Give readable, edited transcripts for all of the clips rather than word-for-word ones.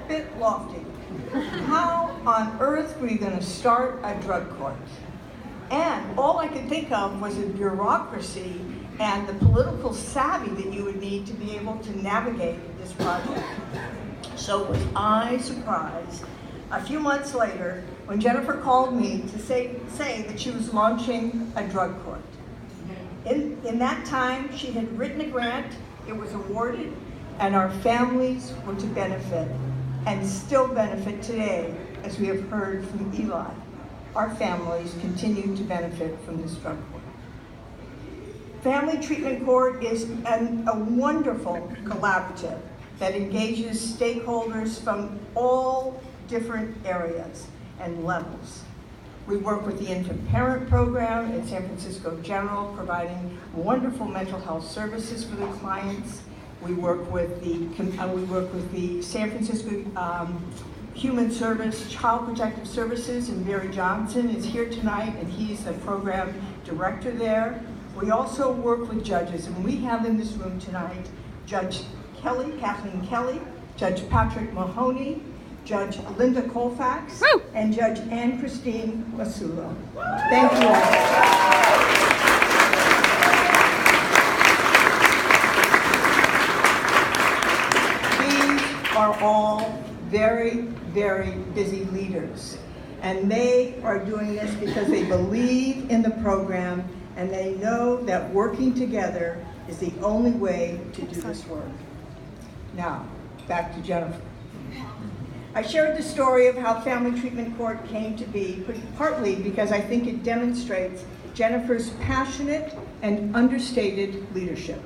bit lofty. How on earth were you going to start a drug court? And all I could think of was the bureaucracy and the political savvy that you would need to be able to navigate this project. So was I surprised a few months later when Jennifer called me to say that she was launching a drug court. In that time, she had written a grant, it was awarded, and our families were to benefit, and still benefit today, as we have heard from Eli. Our families continue to benefit from this drug court. Family Treatment Court is a wonderful collaborative that engages stakeholders from all different areas and levels. We work with the Infant Parent Program at San Francisco General, providing wonderful mental health services for the clients. We work with the San Francisco Human Service Child Protective Services, and Barry Johnson is here tonight, and he's the program director there. We also work with judges, and we have in this room tonight Judge Kelly, Kathleen Kelly, Judge Patrick Mahoney, Judge Linda Colfax, and Judge Anne Christine Masulo. Thank you all. These are all very, very busy leaders, and they are doing this because they believe in the program and they know that working together is the only way to do this work. Now, back to Jennifer. I shared the story of how Family Treatment Court came to be, partly because I think it demonstrates Jennifer's passionate and understated leadership.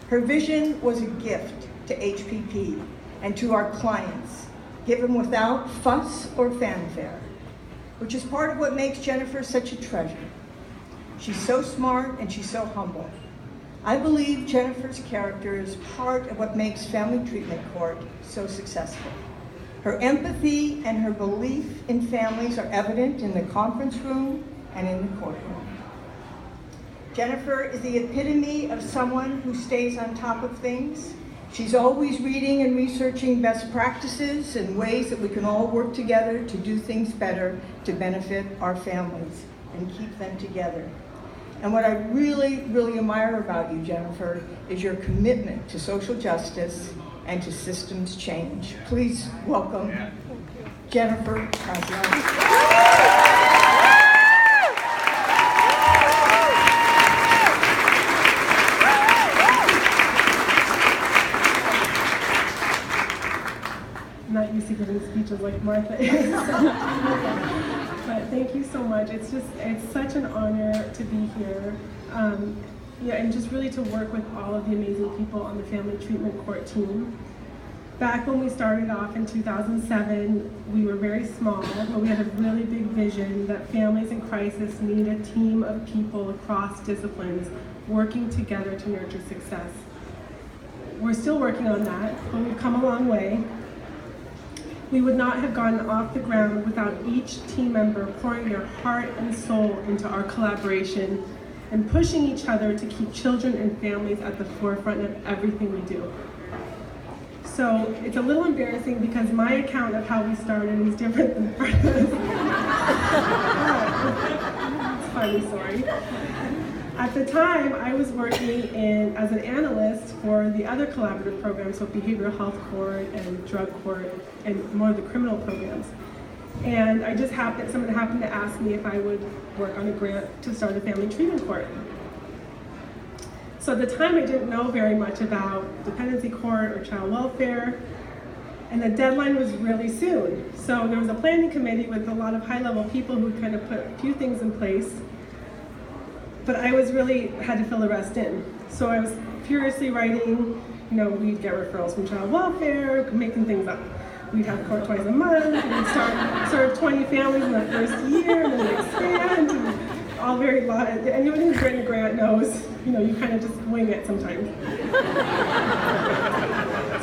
Her vision was a gift to HPP and to our clients, given without fuss or fanfare, which is part of what makes Jennifer such a treasure. She's so smart and she's so humble. I believe Jennifer's character is part of what makes Family Treatment Court so successful. Her empathy and her belief in families are evident in the conference room and in the courtroom. Jennifer is the epitome of someone who stays on top of things. She's always reading and researching best practices and ways that we can all work together to do things better to benefit our families and keep them together. And what I really, really admire about you, Jennifer, is your commitment to social justice and to systems change. Please welcome Jennifer. I'm not used to giving speeches like Martha is. But thank you so much. It's such an honor to be here. And just really to work with all of the amazing people on the Family Treatment Court team. Back when we started off in 2007, we were very small, but we had a really big vision that families in crisis need a team of people across disciplines working together to nurture success. We're still working on that, but we've come a long way. We would not have gotten off the ground without each team member pouring their heart and soul into our collaboration and pushing each other to keep children and families at the forefront of everything we do. So it's a little embarrassing because my account of how we started is different than Martha's. It's a funny story. At the time, I was working as an analyst for the other collaborative programs, so behavioral health court and drug court and more of the criminal programs. And someone happened to ask me if I would work on a grant to start a family treatment court. So at the time I didn't know very much about dependency court or child welfare, and the deadline was really soon. So there was a planning committee with a lot of high-level people who kind of put a few things in place, but I had to fill the rest in. So I was furiously writing, we'd get referrals from child welfare, making things up. We'd have court twice a month, and we'd serve 20 families in the first year, and then we'd expand, and all very lot. Anyone who's written a grant knows, you kind of just wing it sometimes.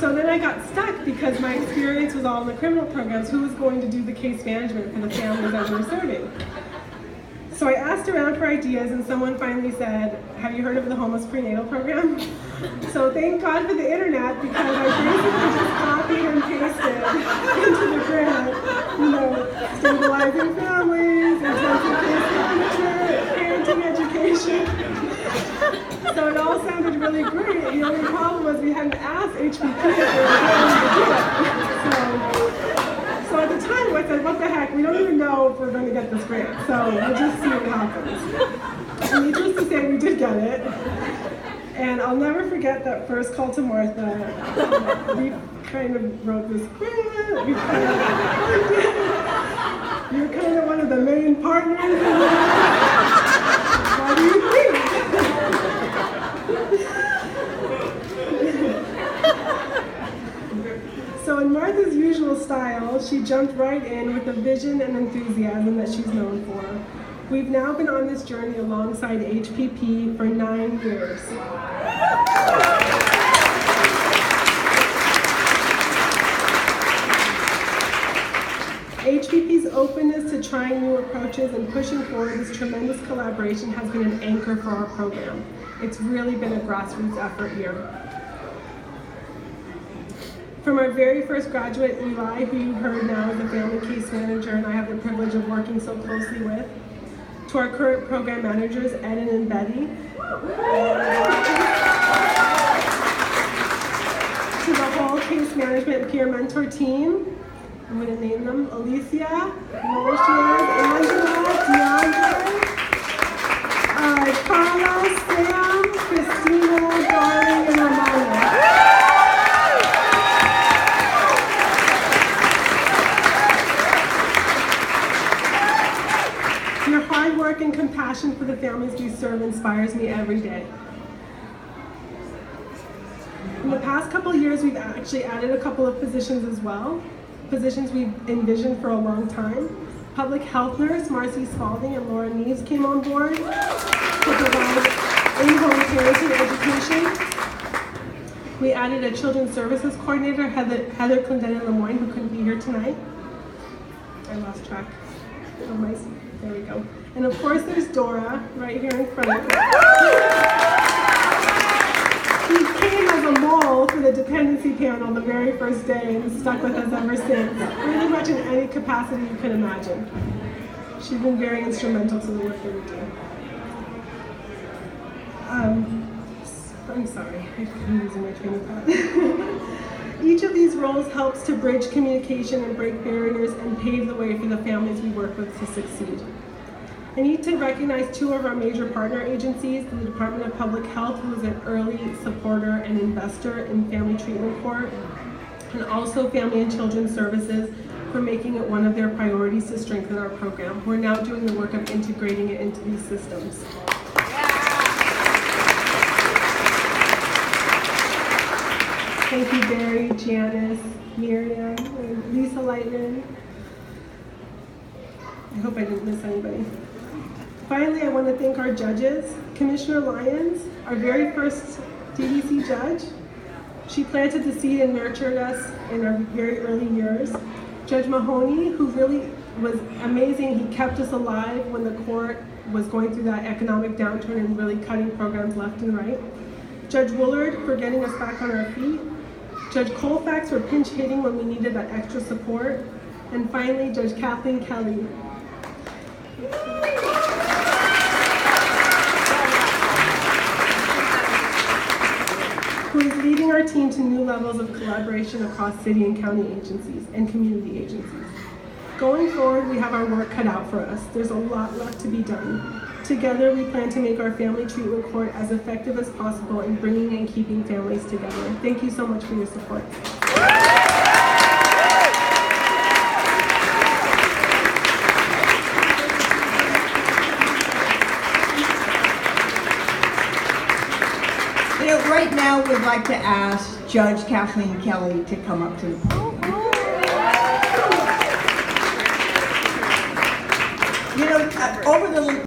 So then I got stuck because my experience was all in the criminal programs. Who was going to do the case management for the families that we were serving? So I asked around for ideas, and someone finally said, "Have you heard of the homeless prenatal program?" So thank God for the internet, because I basically just copied and pasted HPP. So at the time, I said, what the heck, we don't even know if we're going to get this grant, so we'll just see what happens. And needless to say, we did get it. And I'll never forget that first call to Martha. We kind of wrote this grant. You're kind of one of the main partners. What do you think? So in Martha's usual style, she jumped right in with the vision and enthusiasm that she's known for. We've now been on this journey alongside HPP for 9 years. HPP's openness to trying new approaches and pushing forward this tremendous collaboration has been an anchor for our program. It's really been a grassroots effort here. From our very first graduate, Eli, who you heard now is the family case manager and I have the privilege of working so closely with, to our current program managers, Eden and Betty, to the whole case management peer mentor team. I'm going to name them: Alicia, Mauritius, Angela, DeAndre, Carla, Sam, Christina, Darling, and Ramona. Your hard work and compassion for the families we serve inspires me every day. In the past couple of years, we've actually added a couple of positions as well. Positions we've envisioned for a long time. Public health nurse Marcy Spalding and Laura Neves came on board to provide in-home parenting education. We added a children's services coordinator, Heather Clendenin Lemoyne, who couldn't be here tonight. I lost track of my, there we go. And of course there's Dora, right here in front of me. He came as a mole for the dependency panel the very first day and stuck with us ever since, pretty much in any capacity you can imagine. She's been very instrumental to the work that we do. I'm sorry, I'm losing my train of thought. Each of these roles helps to bridge communication and break barriers and pave the way for the families we work with to succeed. I need to recognize two of our major partner agencies, the Department of Public Health, who is an early supporter and investor in Family Treatment Court, and also Family and Children's Services for making it one of their priorities to strengthen our program. We're now doing the work of integrating it into these systems. Thank you, Barry, Janice, Miriam, and Lisa Lightman. I hope I didn't miss anybody. Finally, I want to thank our judges, Commissioner Lyons, our very first DDC judge. She planted the seed and nurtured us in our very early years. Judge Mahoney, who really was amazing. He kept us alive when the court was going through that economic downturn and really cutting programs left and right. Judge Woolard for getting us back on our feet. Judge Colfax for pinch hitting when we needed that extra support. And finally, Judge Kathleen Kelly. Who is leading our team to new levels of collaboration across city and county agencies and community agencies. Going forward, we have our work cut out for us. There's a lot left to be done. Together, we plan to make our Family Treatment Court as effective as possible in bringing and keeping families together. Thank you so much for your support. Right now, we'd like to ask Judge Kathleen Kelly to come up to the podium. Over the